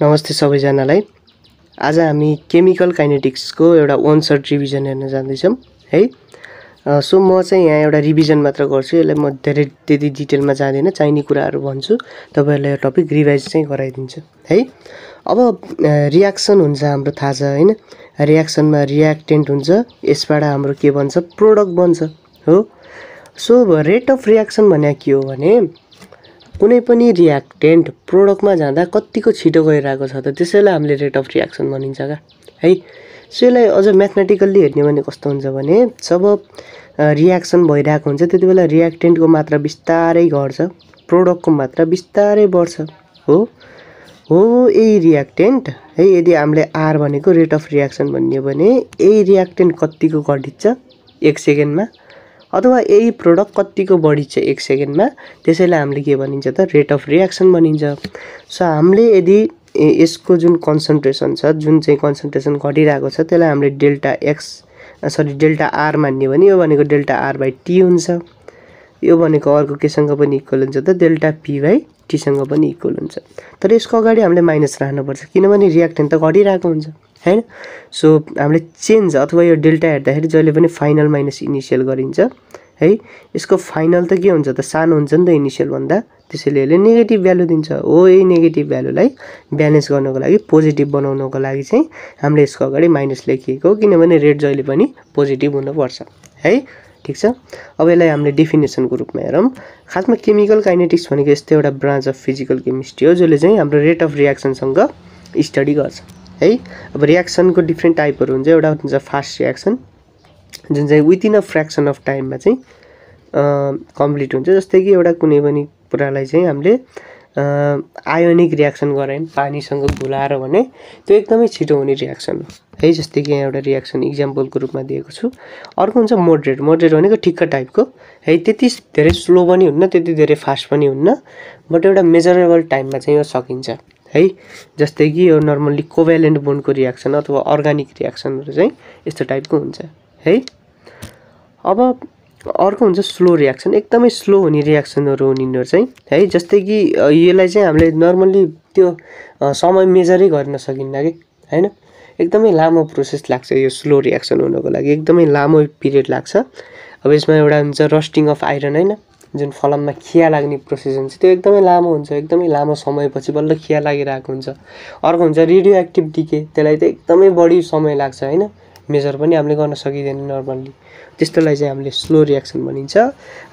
नमस्ते सबैजनालाई। आज हामी केमिकल काइनेटिक्सको एउटा वन सर्ट रिभिजन हेर्न जाँदैछौँ है। सो म चाहिँ यहाँ एउटा रिभिजन मात्र गर्छु, यसलाई म धेरै त्यति डिटेलमा जाँदैन, चाहिने कुराहरू भन्छु, तपाईहरुलाई यो टपिक रिभाइज चाहिँ गराइदिन्छु है। अब रियाक्सन हुन्छ हाम्रो थाहा छ हैन, रियाक्सनमा रियाक्टेन्ट हुन्छ, यसबाट हाम्रो के बन्छ, प्रोडक्ट बन्छ हो। सो रेट अफ रियाक्सन भने के हो भने कुनै पनि रियाक्टेन्ट प्रोडक्टमा जाँदा कतिको छिटो गइरहेको छ त त्यसैलाई हामीले रेट अफ रियाक्सन भनिन्छ का है। सो यसलाई अझ म्याथमेटिकल्ली हेर्ने भने कस्तो हुन्छ भने जब रियाक्सन भइरहेको हुन्छ त्यति बेला रियाक्टेन्टको मात्रा बिस्तारै घट्छ, प्रोडक्टको मात्रा बिस्तारै बढ्छ हो। यही रियाक्टेन्ट है, यदि हामीले आर भनेको रेट अफ रियाक्सन भन्यो भने यही रियाक्टेन्ट कतिको घटिन्छ 1 सेकेन्डमा, अथवा यही प्रोडक्ट कतिको बढिन्छ 1 सेकेन्डमा, त्यसैलाई हामीले के भनिन्छ त रेट अफ रियाक्सन भनिन्छ। सो हामीले यदि यसको जुन कन्सन्ट्रेसन छ, जुन चाहिँ कन्सन्ट्रेसन घटिरहेको छ त्यसलाई हामीले डेल्टा आर मान्यो भने यो भनेको डेल्टा आर बाई टी हुन्छ। यो भनेको अर्को केसँग पनि इक्वल हुन्छ त डेल्टा पी बाई टी सँग पनि इक्वल हुन्छ। तर यसको अगाडि हामीले माइनस राख्नुपर्छ किनभने रियाक्टेन्ट त घटिरहेको हुन्छ हैन। सो हामीले चेन्ज अथवा यो डेल्टा हेर्दाखेरि जहिले पनि फाइनल माइनस इनिशियल गरिन्छ है। यसको फाइनल त के हुन्छ त सानो हुन्छ नि त इनिशियल भन्दा, त्यसैले यसले नेगेटिभ भ्यालु दिन्छ हो। यही नेगेटिभ भ्यालुलाई ब्यालेन्स गर्नको लागि, पोजिटिभ बनाउनको लागि चाहिँ हामीले यसको अगाडि माइनस लेखिएको हो, किनभने रेट जहिले पनि पोजिटिभ हुनुपर्छ है। ठीक छ। अब यसलाई हामीले डेफिनेसनको रूपमा हेरौँ। खासमा केमिकल काइनेटिक्स भनेको यस्तो एउटा ब्रान्च अफ फिजिकल केमिस्ट्री हो जसले चाहिँ हाम्रो रेट अफ रियाक्सनसँग स्टडी गर्छ है। अब रियाक्सनको डिफ्रेन्ट टाइपहरू हुन्छ। एउटा हुन्छ फास्ट रियाक्सन जुन चाहिँ विदिन अ फ्र्याक्सन अफ टाइममा चाहिँ कम्प्लिट हुन्छ। जस्तै कि एउटा कुनै पनि कुरालाई चाहिँ हामीले आयोनिक रियाक्सन गरायौँ पानीसँग घुलाएर भने त्यो एकदमै छिटो हुने रियाक्सन हो है। जस्तै कि यहाँ एउटा रियाक्सन इक्जाम्पलको रूपमा दिएको छु। अर्को हुन्छ मोडरेट। मोडरेट भनेको ठिक्क टाइपको है, त्यति धेरै स्लो पनि हुन्न त्यति धेरै फास्ट पनि हुन्न, बट एउटा मेजरेबल टाइममा चाहिँ यो सकिन्छ है। जस्तै कि यो नर्मल्ली कोभ्यालेन्ट बोन्डको रियाक्सन अथवा अर्गानिक रियाक्सनहरू चाहिँ यस्तो टाइपको हुन्छ है। अब अर्को हुन्छ स्लो रियाक्सन। एकदमै स्लो हुने रियाक्सनहरू हुने यिनीहरू चाहिँ है। जस्तै कि यसलाई चाहिँ हामीले नर्मल्ली त्यो समय मेजरै गर्न सकिन्न कि हैन, एकदमै लामो प्रोसेस लाग्छ यो स्लो रियाक्सन हुनको लागि, एकदमै लामो पिरियड लाग्छ। अब यसमा एउटा हुन्छ रस्टिङ अफ आइरन हैन, जुन फलममा खिया लाग्ने प्रोसेस हुन्छ त्यो एकदमै लामो हुन्छ, एकदमै लामो समयपछि बल्ल खिया लागिरहेको हुन्छ। अर्को हुन्छ रेडियो एक्टिभ डिके, त्यसलाई त एकदमै बढी समय लाग्छ हैन, मेजर पनि हामीले गर्न सकिँदैन नर्मल्ली, त्यस्तोलाई चाहिँ हामीले स्लो रियाक्सन भनिन्छ।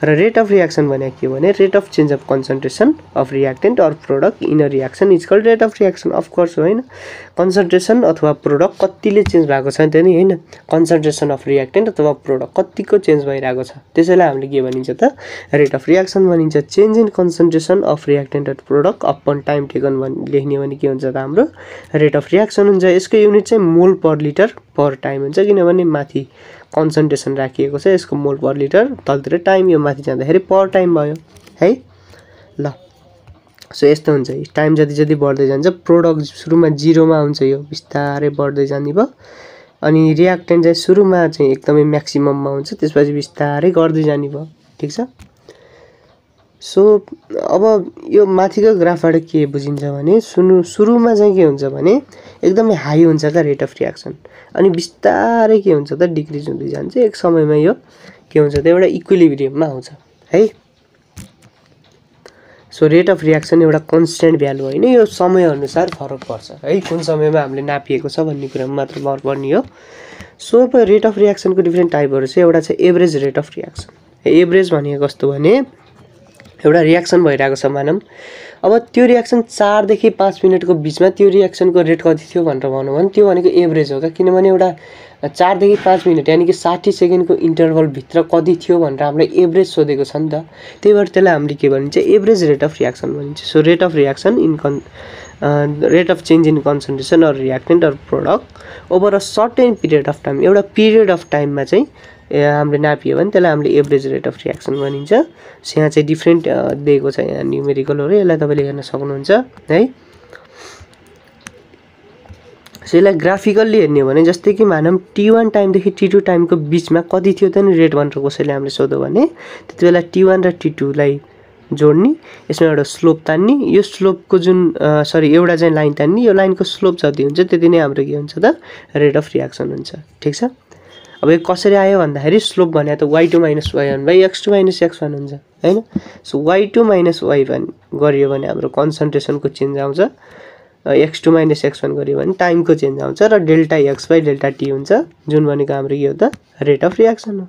र रेट अफ रियाक्सन भने के हो भने rate of change of concentration of reactant or product in a reaction is called rate of reaction. Of course हो हैन, कन्सन्ट्रेसन अथवा प्रोडक्ट कतिले चेन्ज भएको छ त्यो नि हैन, कन्सन्ट्रेसन अफ रियाक्टेन्ट अथवा प्रोडक्ट कतिको चेन्ज भइरहेको छ त्यसैलाई हामीले के भनिन्छ त रेट अफ रियाक्सन भनिन्छ। Change in concentration of reactant or product upon time taken लेख्ने भने के हुन्छ त हाम्रो रेट अफ रियाक्सन हुन्छ। यसको युनिट चाहिँ मोल पर लिटर पर टाइम हुन्छ, किनभने माथि कन्सन्ट्रेसन राखिएको छ, यसको मोल पर लिटर, तलतिर टाइम, यो माथि जाँदाखेरि पर टाइम भयो है ल। सो यस्तो हुन्छ, टाइम जति जति बढ्दै जान्छ प्रोडक्ट सुरुमा 0 मा हुन्छ, यो बिस्तारै बढ्दै जाने भयो। अनि रियाक्टेन्ट चाहिँ सुरुमा चाहिँ एकदमै म्याक्सिमममा हुन्छ, त्यसपछि बिस्तारै गर्दै जाने भयो। ठीक छ। सो अब यो माथिको ग्राफबाट के बुझिन्छ भने सुरुमा चाहिँ के हुन्छ भने एकदमै हाई हुन्छ का रेट अफ रियाक्सन, अनि बिस्तारै के हुन्छ त डिक्रिज हुँदै जान्छ। एक समयमा यो के हुन्छ त एउटा इक्विलिब्रियममा आउँछ है। सो रेट अफ रियाक्सन एउटा कन्स्ट्यान्ट भ्यालु होइन, यो समयअनुसार फरक पर्छ है, कुन समयमा हामीले नापिएको छ भन्ने कुरामा मात्र भर पर्ने हो। सो अब रेट अफ रियाक्सनको डिफ्रेन्ट टाइपहरू छ। एउटा छ average rate of reaction. Average भनेको कस्तो भने एउटा रियाक्सन भइरहेको छ मानौँ, अब त्यो रियाक्सन 4 देखि 5 मिनटको बिचमा त्यो रियाक्सनको रेट कति थियो भनेर भनौँ भने त्यो भनेको एभरेज हो क्या, किनभने एउटा 4 देखि 5 मिनट यानि कि 60 सेकेन्डको इन्टरभलभित्र कति थियो भनेर हामीलाई एभरेज सोधेको छ नि त, त्यही भएर त्यसलाई हामीले के भनिन्छ एभरेज रेट अफ रियाक्सन भनिन्छ। So rate of reaction rate of change in concentration or reactant or product over a certain period of time, एउटा पिरियड अफ टाइममा चाहिँ हामीले नापियो भने त्यसलाई हामीले एभरेज रेट अफ रियाक्सन भनिन्छ। यहाँ चाहिँ डिफ्रेन्ट दिएको छ, यहाँ न्युमेरिकलहरू, यसलाई तपाईँले हेर्न सक्नुहुन्छ है। सो यसलाई ग्राफिकल्ली हेर्ने हो भने जस्तै कि मानौँ T1 टाइमदेखि T2 टाइमको बिचमा कति थियो त नि रेट भनेर कसैले हामीले सोध्यो भने त्यति बेला T1 र T2 लाई जोड्ने, यसमा एउटा स्लोप तान्ने, यो स्लोपको जुन एउटा चाहिँ लाइन तान्ने, यो लाइनको स्लोप जति हुन्छ त्यति नै हाम्रो के हुन्छ त रेट अफ रियाक्सन हुन्छ। ठिक छ। अब यो कसरी आयो भन्दाखेरि स्लोप भने त y2 - y1 / x2 - x1 हुन्छ हैन। सो y2 - y1 गरियो भने हाम्रो कन्सन्ट्रेसनको चेन्ज आउँछ, x2 - x1 गरियो भने टाइमको चेन्ज आउँछ र डेल्टा x / डेल्टा t हुन्छ, जुन भनेको हाम्रो के हो त रेट अफ रियाक्सन हो।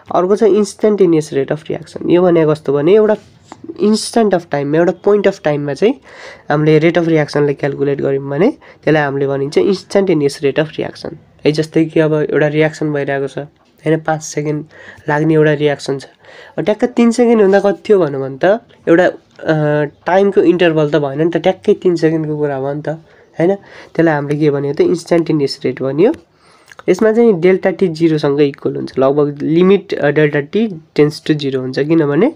अर्को छ इन्स्टेन्टेनियस रेट अफ रियाक्सन। यो भनेको कस्तो भने एउटा इन्स्ट्यान्ट अफ टाइममा, एउटा पोइन्ट अफ टाइममा चाहिँ हामीले रेट अफ रियाक्सनलाई क्याल्कुलेट गर्यौँ भने त्यसलाई हामीले भनिन्छ इन्स्टेन्टेनियस रेट अफ रियाक्सन। है जस्तै कि अब एउटा रियाक्सन भइरहेको छ हैन, 5 सेकेन्ड लाग्ने एउटा रियाक्सन छ, ट्याक्कै 3 सेकेन्ड हुँदा कति थियो भन्नु भने त एउटा टाइमको इन्टरभल त भएन नि त, ट्याक्कै 3 सेकेन्डको कुरा भयो नि त हैन। त्यसलाई हामीले के भन्यो त इन्स्टेन्टेनियस रेट भन्यो। यसमा चाहिँ डेल्टा टी 0 सँग इक्वल हुन्छ, लगभग limit delta t tends to 0 हुन्छ, किनभने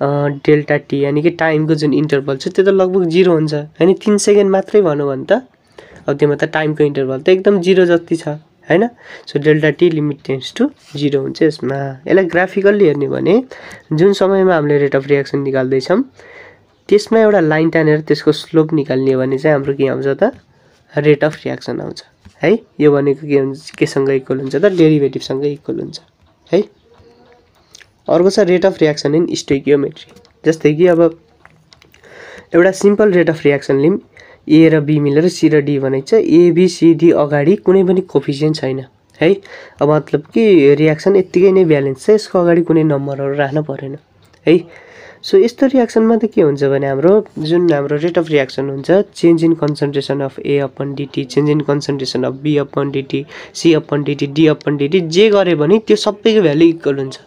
डेल्टा टी यानि कि टाइमको जुन इन्टरभल छ त्यो त लगभग 0 हुन्छ हैन। 3 सेकेन्ड मात्रै भनौँ भने त अब त्यसमा त टाइमको इन्टरभल त एकदम 0 जति छ हैन। So delta t limit tends to 0 हुन्छ यसमा। यसलाई ग्राफिकल्ली हेर्ने भने जुन समयमा हामीले रेट अफ रियाक्सन निकाल्दैछौँ त्यसमा एउटा लाइन तानेर त्यसको स्लोप निकाल्ने भने चाहिँ हाम्रो के आउँछ त रेट अफ रियाक्सन आउँछ है। यो भनेको के हुन्छ, केसँग इक्वल हुन्छ त डेरिभेटिभसँग इक्वल हुन्छ है। अर्को छ rate of reaction in stoichiometry. जस्तै कि अब एउटा सिम्पल रेट अफ रियाक्सन लिम, ए र बी मिलेर सी र डी भनेको छ, ए बी सी डी अगाडि कुनै पनि कोफिसिएन्ट छैन है। अब मतलब कि रियाक्सन यत्तिकै नै ब्यालेन्स छ, यसको अगाडि कुनै नम्बरहरू राख्न परेन है। सो यस्तो रियाक्सनमा त के हुन्छ भने हाम्रो जुन हाम्रो रेट अफ रियाक्सन हुन्छ, change in concentration of A upon d t, change in concentration of B upon d t, C upon d t, D upon d t, जे गरे भने त्यो सबैको भ्यालु इक्वल हुन्छ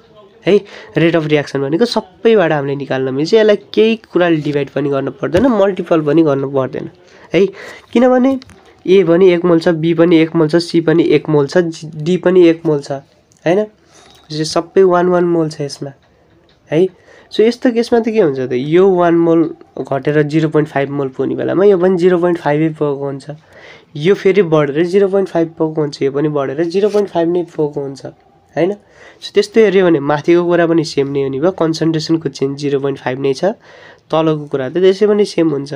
है। रेट अफ रियाक्सन भनेको सबैबाट हामीले निकाल्न मिल्छ, यसलाई केही कुराले डिभाइड पनि गर्न पर्दैन, मल्टिपल पनि गर्नु पर्दैन है। किनभने ए पनि 1 मोल छ, बी पनि 1 मोल छ, सी पनि 1 मोल छ, डी पनि 1 मोल छ हैन। यो सबै 1 मोल छ यसमा है। सो यस्तो केसमा त के हुन्छ त यो 1 मोल घटेर 0.5 मोल पुग्ने बेलामा यो पनि 0.5 पुगेको हुन्छ, यो फेरि बढेर 0.5 पुगेको हुन्छ, यो पनि बढेर 0.5 नै पुगेको हुन्छ हैन। सो त्यस्तो हेऱ्यो भने माथिको कुरा पनि सेम नै हुने भयो, कन्सन्ट्रेसनको चेन्ज 0.5 नै छ, तलको कुरा त त्यसै पनि सेम हुन्छ।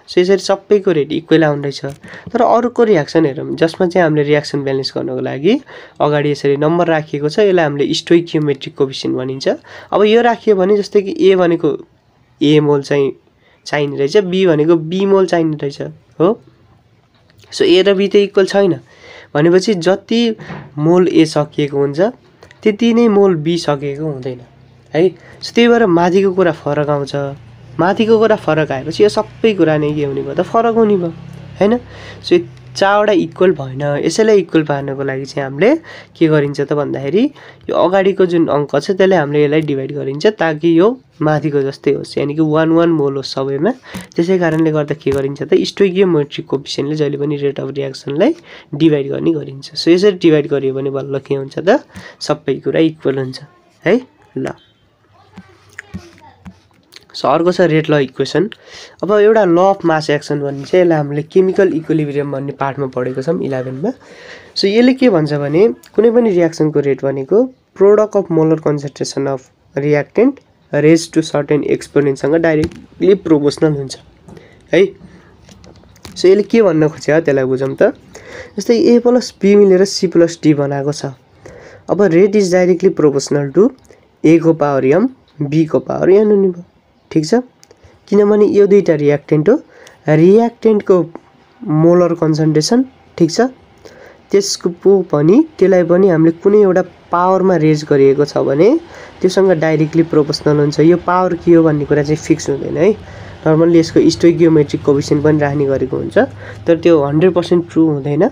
सो यसरी सबैको रेट इक्वल आउँदैछ। तर अरूको रियाक्सन हेरौँ जसमा चाहिँ हामीले रियाक्सन ब्यालेन्स गर्नको लागि अगाडि यसरी नम्बर राखिएको छ, यसलाई हामीले स्टोइकियोमेट्रिक कोफिसिएन्ट भनिन्छ। अब यो राखियो भने जस्तै कि ए भनेको ए मोल चाहिँ चाहिने रहेछ, बी भनेको बी मोल चाहिने रहेछ हो। सो ए र बी त इक्वल छैन भनेपछि जति मोल ए सकिएको हुन्छ त्यति नै मोल बी सकिएको हुँदैन है। सो त्यही भएर माथिको कुरा फरक आउँछ, माथिको कुरा फरक आएपछि यो सबै कुरा नै के हुने भयो त फरक हुने भयो हैन। सो यो चारवटा इक्वल भएन, यसैलाई इक्वल पार्नको लागि चाहिँ हामीले के गरिन्छ त भन्दाखेरि यो अगाडिको जुन अङ्क छ त्यसले हामीले यसलाई डिभाइड गरिन्छ ताकि यो माथिको जस्तै होस्, यानि कि 1 मोल होस् सबैमा। त्यसै कारणले गर्दा के गरिन्छ त स्टोइकियोमेट्रिक कोफिसिएन्टले जहिले पनि रेट अफ रियाक्सनलाई डिभाइड गर्ने गरिन्छ। सो यसरी डिभाइड गरियो भने बल्ल के हुन्छ त सबै कुरा इक्वल हुन्छ है। ल सो अर्को छ रेट ल इक्वेसन। अब एउटा ल अफ मास एक्सन भन्ने चाहिँ यसलाई हामीले केमिकल इक्विलिब्रियम भन्ने पार्टमा पढेको छौँ 11 मा। सो यसले के भन्छ भने कुनै पनि रियाक्सनको रेट भनेको product of molar concentration of reactants raise to certain एक्सपोनेन्टसँग डाइरेक्टली प्रोपोर्सनल हुन्छ है। सो यसले के भन्न खोज्यो त्यसलाई बुझौँ त। जस्तै ए प्लस बी मिलेर सी प्लस डी बनाएको छ। अब rate is directly proportional to A को पावर एम बी को पावर एन हुने भयो। ठिक छ, किनभने यो दुईटा रियाक्टेन्ट हो, रियाक्टेन्टको मोलर कन्सन्ट्रेसन ठिक छ, त्यसको पनि त्यसलाई पनि हामीले कुनै एउटा पावरमा रेज गरिएको छ भने त्योसँग डाइरेक्टली प्रोपोर्सनल हुन्छ। यो पावर के हो भन्ने कुरा चाहिँ फिक्स हुँदैन है। नर्मल्ली यसको स्टोइकियोमेट्रिक कोफिसिएन्ट पनि राख्ने गरेको हुन्छ, तर त्यो 100% ट्रु हुँदैन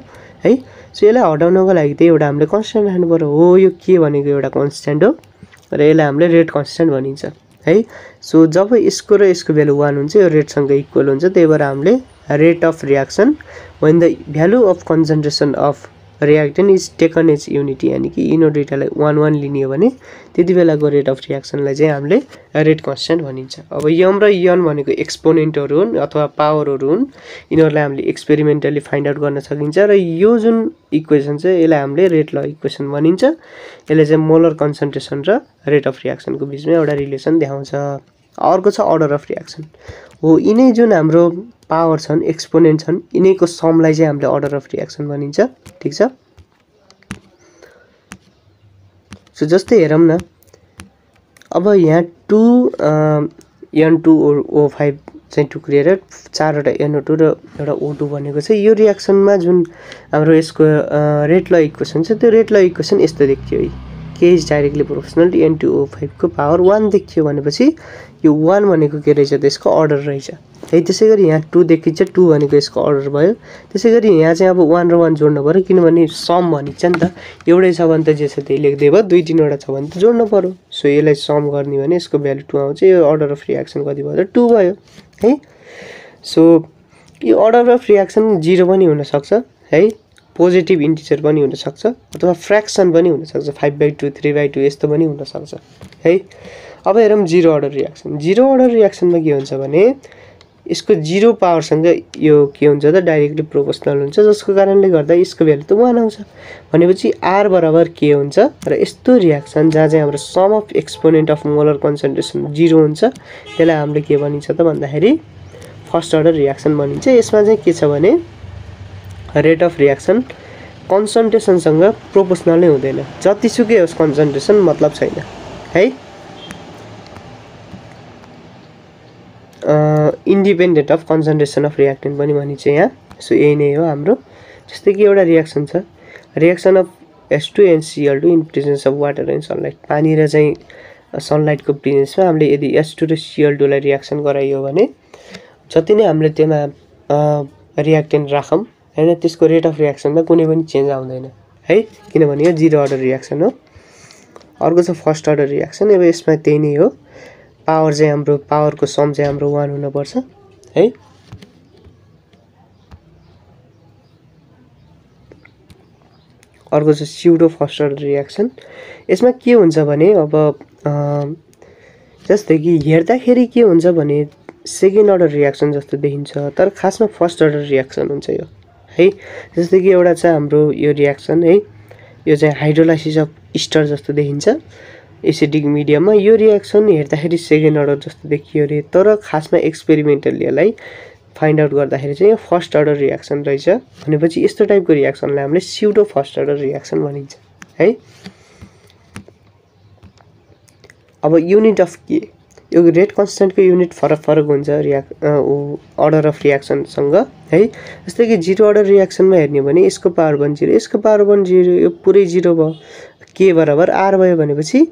है। सो यसलाई हटाउनको लागि चाहिँ एउटा हामीले कन्स्ट्यान्ट राख्नु पर्यो। हो यो के भनेको एउटा कन्स्ट्यान्ट हो र यसलाई हामीले रेट कन्स्ट्यान्ट भनिन्छ है। सो जब यसको र यसको भ्यालु 1 हुन्छ यो रेटसँग इक्वल हुन्छ, त्यही भएर हामीले rate of reaction when the value of concentration of reactant is taken as unity यानी कि यिनीहरू दुईटालाई 1 लिने हो भने त्यति बेलाको रेट अफ रियाक्सनलाई चाहिँ हामीले रेट कन्स्ट्यान्ट भनिन्छ। अब यम र यन भनेको एक्सपोनेन्टहरू हुन् अथवा पावरहरू हुन्, यिनीहरूलाई हामीले एक्सपेरिमेन्टली फाइन्ड आउट गर्न सकिन्छ र यो जुन इक्वेसन छ यसलाई हामीले रेट ल इक्वेसन भनिन्छ। यसले चाहिँ मोलर कन्सन्ट्रेसन र रेट अफ रियाक्सनको बिचमा एउटा रिलेसन देखाउँछ। अर्को छ अर्डर अफ रियाक्सन हो। यिनै जुन हाम्रो पावर छन् एक्सपोनेन्ट छन् यिनैको समलाई चाहिँ हामीले अर्डर अफ रियाक्सन भनिन्छ। ठिक छ। सो जस्तै हेरौँ न, अब यहाँ 2 N2O5 चाहिँ टुक्रिएर 4वटा NO2 र एउटा O2 बनेको छ। यो रियाक्सनमा जुन हाम्रो यसको रेट ल इक्वेसन छ त्यो रेट ल इक्वेसन यस्तो देखियो है, K is directly proportional to N2O5 को पावर 1 देखियो भनेपछि यो 1 भनेको के रहेछ त यसको अर्डर रहेछ है। त्यसै गरी यहाँ 2 देखिन्छ, 2 भनेको यसको अर्डर भयो। त्यसै गरी यहाँ चाहिँ अब 1 र 1 जोड्नु पर्यो किनभने सम भनिन्छ नि त, एउटै छ भने त जे छ त्यही लेख्दै भयो, 2 3 वटा छ भने त जोड्नु पर्यो। सो यसलाई सम गर्ने भने यसको भ्यालु 2 आउँछ। यो अर्डर अफ रियाक्सन कति भयो त 2 भयो है। सो यो अर्डर अफ रियाक्सन 0 पनि हुन सक्छ है, पोजिटिभ इन्टिजर पनि हुन सक्छ अथवा फ्र्याक्सन पनि हुन सक्छ, 5/2 3/2 यस्तो पनि हुन सक्छ है। अब हेरौँ 0 अर्डर रियाक्सन। 0 अर्डर रियाक्सनमा के हुन्छ भने यसको 0 पावरसँग यो के हुन्छ त डाइरेक्टली प्रोपोर्सनल हुन्छ, जसको कारणले गर्दा यसको भ्यालु त 1 आउँछ भनेपछि R बराबर के हुन्छ र यस्तो रियाक्सन जहाँ चाहिँ हाम्रो sum of exponent of molar concentration 0 हुन्छ त्यसलाई हामीले के भनिन्छ त भन्दाखेरि फर्स्ट अर्डर रियाक्सन भनिन्छ। यसमा चाहिँ के छ भने रेट अफ रियाक्सन कन्सन्ट्रेसनसँग प्रोपोर्सनल नै हुँदैन, जतिसुकै होस् कन्सन्ट्रेसन मतलब छैन है। Independent of concentration of reactant पनि भनिन्छ यहाँ। सो यही नै हो हाम्रो। जस्तै कि एउटा रियाक्सन छ, reaction of H2NCl2 in presence of water and sunlight. पानी र चाहिँ सनलाइटको प्रेजेन्समा हामीले यदि H2 र Cl2 लाई रियाक्सन गराइयो भने जति नै हामीले त्यसमा रियाक्टेन्ट राखौँ हैन त्यसको रेट अफ रियाक्सनमा कुनै पनि चेन्ज आउँदैन है, किनभने यो 0 अर्डर रियाक्सन हो। अर्को छ फर्स्ट अर्डर रियाक्सन। अब यसमा त्यही नै हो, पावर चाहिँ हाम्रो पावरको सम चाहिँ हाम्रो 1 हुनुपर्छ है। अर्को छ स्युडो फर्स्ट अर्डर रियाक्सन। यसमा के हुन्छ भने अब जस्तै कि हेर्दाखेरि के हुन्छ भने सेकेन्ड अर्डर रियाक्सन जस्तो देखिन्छ तर खासमा फर्स्ट अर्डर रियाक्सन हुन्छ यो है। जस्तै कि एउटा छ हाम्रो यो रियाक्सन है, यो चाहिँ हाइड्रोलाइसिस अफ इस्टर जस्तो देखिन्छ एसिडिक मिडियममा। यो रियाक्सन हेर्दाखेरि सेकेन्ड अर्डर जस्तो देखियो रे, तर खासमा एक्सपेरिमेन्टली यसलाई फाइन्ड आउट गर्दाखेरि चाहिँ यो फर्स्ट अर्डर रियाक्सन रहेछ भनेपछि यस्तो टाइपको रियाक्सनलाई हामीले स्युडो फर्स्ट अर्डर रियाक्सन भनिन्छ है। अब युनिट अफ के, यो रेट कन्स्टेन्टको युनिट फरक फरक हुन्छ अर्डर अफ रियाक्सनसँग है। जस्तै कि 0 अर्डर रियाक्सनमा हेर्ने भने यसको पावर 1 0, यसको पावर 1 0, यो पुरै 0 भयो। के बराबर R भयो भनेपछि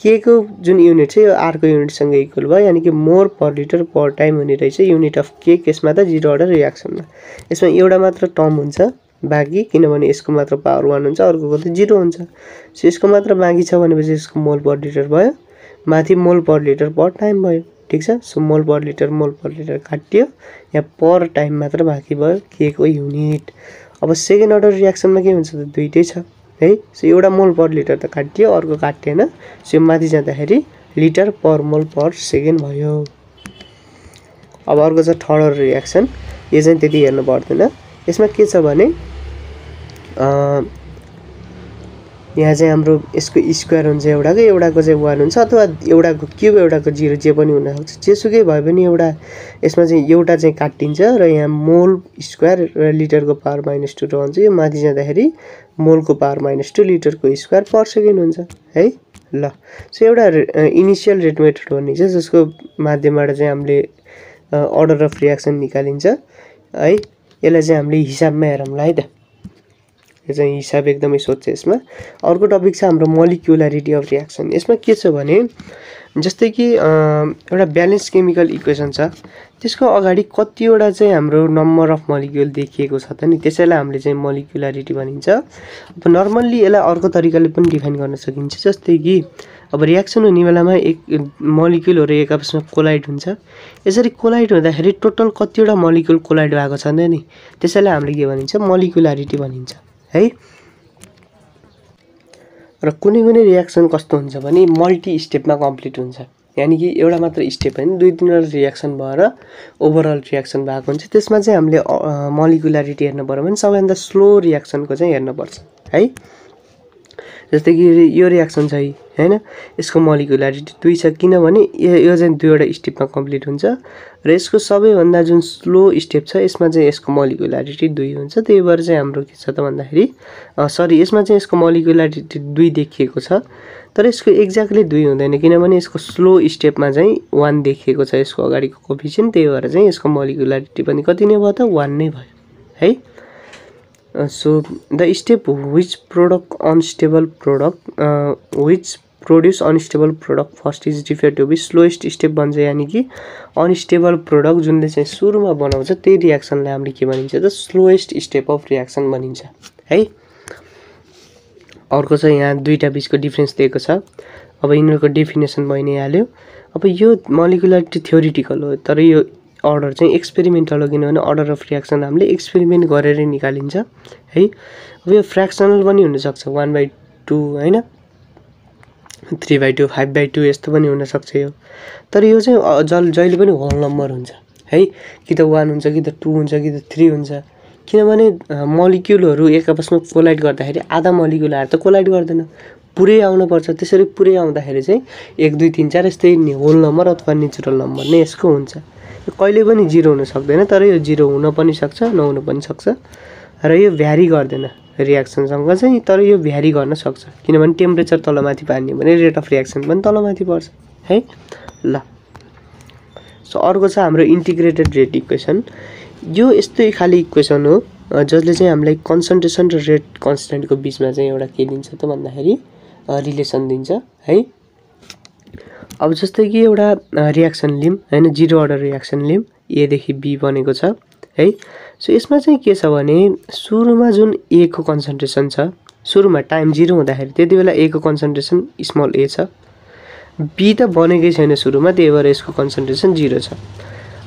के को जुन युनिट छ यो R को युनिटसँग इक्वल भयो, यानि कि मोल पर लिटर पर टाइम हुने रहेछ युनिट अफ के केसमा त 0 अर्डर रियाक्सनमा। यसमा एउटा मात्र टर्म हुन्छ बाँकी, किनभने यसको मात्र पावर 1 हुन्छ अर्कोको त 0 हुन्छ। सो यसको मात्र बाँकी छ भनेपछि यसको मोल पर लिटर भयो, माथि मोल पर लिटर पर टाइम भयो। ठिक छ। सो मोल पर लिटर काटियो, यहाँ पर टाइम मात्र बाँकी भयो के को युनिट। अब सेकेन्ड अर्डर रियाक्सनमा के हुन्छ त दुईटै छ है। सो एउटा मोल पर लिटर त काटियो अर्को काटिएन, सो माथि जाँदाखेरि लिटर पर मोल पर सेकेन्ड भयो। अब अर्को छ थर्ड अर्डर रियाक्सन। यो चाहिँ त्यति हेर्नु पर्दैन। यसमा के छ भने यहाँ चाहिँ हाम्रो यसको स्क्वायर हुन्छ एउटाको चाहिँ 1 हुन्छ अथवा एउटाको क्युब एउटाको 0 जे पनि हुन सक्छ। जेसुकै भए पनि एउटा यसमा चाहिँ एउटा चाहिँ काटिन्छ र यहाँ मोल स्क्वायर र लिटरको पावर -2 रहन्छ। यो माथि जाँदाखेरि मोलको पावर -2 लिटरको स्क्वायर पर सेकेन्ड हुन्छ है। ल सो एउटा इनिशियल रेट मेथड भन्ने छ जसको माध्यमबाट चाहिँ हामीले अर्डर अफ रियाक्सन निकालिन्छ है। यसलाई चाहिँ हामीले हिसाबमा हेरौँला है त, यो चाहिँ हिसाब एकदमै सोध्छ यसमा। अर्को टपिक छ हाम्रो मोलिकुलारिटी अफ रियाक्सन। यसमा के छ भने जस्तै कि एउटा ब्यालेन्स केमिकल इक्वेसन छ, त्यसको अगाडि कतिवटा चाहिँ हाम्रो नम्बर अफ मोलिक्युल देखिएको छ त नि, त्यसैलाई हामीले चाहिँ मोलिकुलारिटी भनिन्छ। अब नर्मल्ली यसलाई अर्को तरिकाले पनि डिफाइन गर्न सकिन्छ। जस्तै कि अब रियाक्सन हुने बेलामा एक मोलिक्युलहरू एक आपसमा कोलाइड हुन्छ। यसरी कोलाइड हुँदाखेरि टोटल कतिवटा मोलिक्युल कोलाइड भएको छ नि, त्यसैलाई हामीले के भनिन्छ मोलिकुलारिटी भनिन्छ है। र कुनै कुनै रियाक्सन कस्तो हुन्छ भने मल्टी स्टेपमा कम्प्लिट हुन्छ, यानि कि एउटा मात्र स्टेप हैन 2-3 रियाक्सन भएर ओभरअल रियाक्सन भएको हुन्छ। त्यसमा चाहिँ हामीले मोलिकुलारिटी हेर्नु पर्यो भने सबैभन्दा स्लो रियाक्सनको चाहिँ हेर्नुपर्छ है। जस्तै कि यो रियाक्सन छ हैन, यसको मोलिकुलारिटी 2 छ किनभने यो चाहिँ दुईवटा स्टेपमा कम्प्लिट हुन्छ र यसको सबैभन्दा जुन स्लो स्टेप छ यसमा चाहिँ यसको मोलिकुलारिटी 2 हुन्छ। त्यही भएर चाहिँ हाम्रो के छ त भन्दाखेरि सरी यसमा चाहिँ यसको मोलिकुलारिटी 2 देखिएको छ तर यसको एक्ज्याक्टली 2 हुँदैन किनभने यसको स्लो स्टेपमा चाहिँ 1 देखिएको छ यसको अगाडिको कोएफिसिएन्ट। त्यही भएर चाहिँ यसको मोलिकुलारिटी पनि कति नै भयो त 1 नै भयो है। So the step which produce unstable product first is referred to be slowest step भन्छ, यानी कि अनस्टेबल प्रोडक्ट जुनले चाहिँ सुरुमा बनाउँछ त्यही रियाक्सनलाई हामीले के भनिन्छ त स्लोएस्ट स्टेप अफ रियाक्सन भनिन्छ है। अर्को चाहिँ यहाँ दुईटा बीचको डिफरेन्स दिएको छ। अब यिनीहरुको डेफिनेसन भइ नै हाल्यो। अब यो मोलिकुलारिटी थ्योरिटिकल हो तर यो अर्डर चाहिँ एक्सपेरिमेन्टल हो किनभने अर्डर अफ रियाक्सन हामीले एक्सपेरिमेन्ट गरेर निकालिन्छ है। अब यो फ्र्याक्सनल पनि हुन सक्छ 1/2 हैन, 3/2 5/2 यस्तो पनि हुन सक्छ यो। तर यो चाहिँ जहिले पनि होल नम्बर हुन्छ है, कि त 1 हुन्छ कि त 2 हुन्छ कि त 3 हुन्छ किनभने मोलिक्युलहरु एक आपसमा कोलाइड गर्दाखेरि आधा मोलिक्युलहरु त कोलाइड गर्दैन, पुरै आउन पर्छ। त्यसरी पुरै आउँदाखेरि चाहिँ 1 2 3 4 यस्तै होल नम्बर अथवा नेचुरल नम्बर नै यसको हुन्छ। यो कहिले पनि 0 हुन सक्दैन तर यो 0 हुन पनि सक्छ नहुन पनि सक्छ र यो भ्यारी गर्दैन रियाक्सनसँग चाहिँ, तर यो भ्यारी गर्न सक्छ किनभने टेम्परेचर तलमाथि पार्ने भने रेट अफ रियाक्सन पनि तलमाथि पर्छ है ल। सो अर्को छ हाम्रो इन्टिग्रेटेड रेट इक्वेसन। यो यस्तै खाली इक्वेसन हो जसले चाहिँ हामीलाई कन्सन्ट्रेसन र रेट कन्स्टेन्टको बीचमा चाहिँ एउटा के दिन्छ त भन्दाखेरि रिलेसन दिन्छ है। अब जस्तै कि एउटा रियाक्सन लिम हैन, 0 अर्डर रियाक्सन लिम A देखि B बनेको छ है। सो यसमा चाहिँ के छ भने सुरुमा जुन A को कन्सन्ट्रेसन छ, सुरुमा टाइम 0 हुँदाखेरि त्यतिबेला A को कन्सन्ट्रेसन स्मल a छ, B त बनेकै छैन सुरुमा त्यही भएर यसको कन्सन्ट्रेसन 0 छ।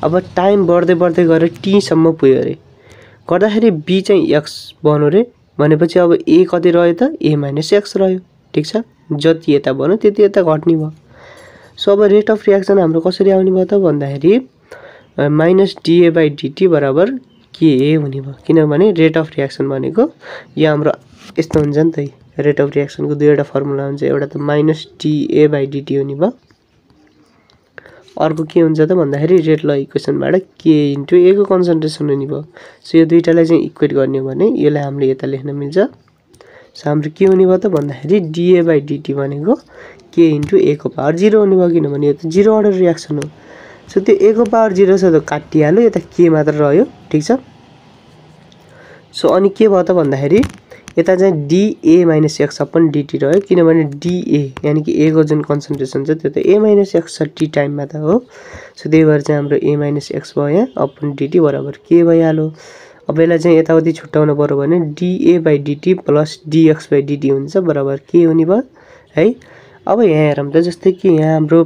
अब टाइम बढ्दै बढ्दै गएर t सम्म पुग्यो रे गर्दाखेरि B चाहिँ x बन्यो रे भनेपछि अब A कति रह्यो त A - x रह्यो, ठीक छ। जति यता बन्यो त्यति यता घट्ने भयो। सो अब रेट अफ रियाक्सन हाम्रो कसरी आउने भयो त भन्दाखेरि -dA/dt बराबर KA हुने भयो किनभने रेट अफ रियाक्सन भनेको यो हाम्रो यस्तो हुन्छ नि त। रेट अफ रियाक्सनको दुईवटा फर्मुला हुन्छ, एउटा त -dA/dt हुने भयो, अर्को के हुन्छ त भन्दाखेरि रेट ल इक्वेसनबाट K * A को कन्सन्ट्रेसन हुने भयो। सो यो दुईटालाई चाहिँ इक्वेट गर्ने हो भने यसलाई हामीले यता लेख्न मिल्छ। सो हाम्रो के हुने भयो त भन्दाखेरि dA/dt भनेको K * A को पावर 0 हुने भयो किनभने यो त 0 अर्डर रियाक्सन हो। सो त्यो A को पावर 0 छ त काटिहाल्यो, यता K मात्र रह्यो, ठीक छ। सो अनि के भयो त भन्दाखेरि यता चाहिँ dA - x अपन dt रह्यो किनभने dA यानी कि A को जुन कन्सन्ट्रेसन छ त्यो त A - x छ t टाइममा त हो। सो त्यही भएर चाहिँ हाम्रो A - x भयो यहाँ अपन dt बराबर K भइहाल्यो। अब यसलाई चाहिँ यताउति छुट्याउनु पर्यो भने dA/dt प्लस dx/dt हुन्छ बराबर K हुने भयो है। अब यहाँ हेरौँ त जस्तै कि यहाँ हाम्रो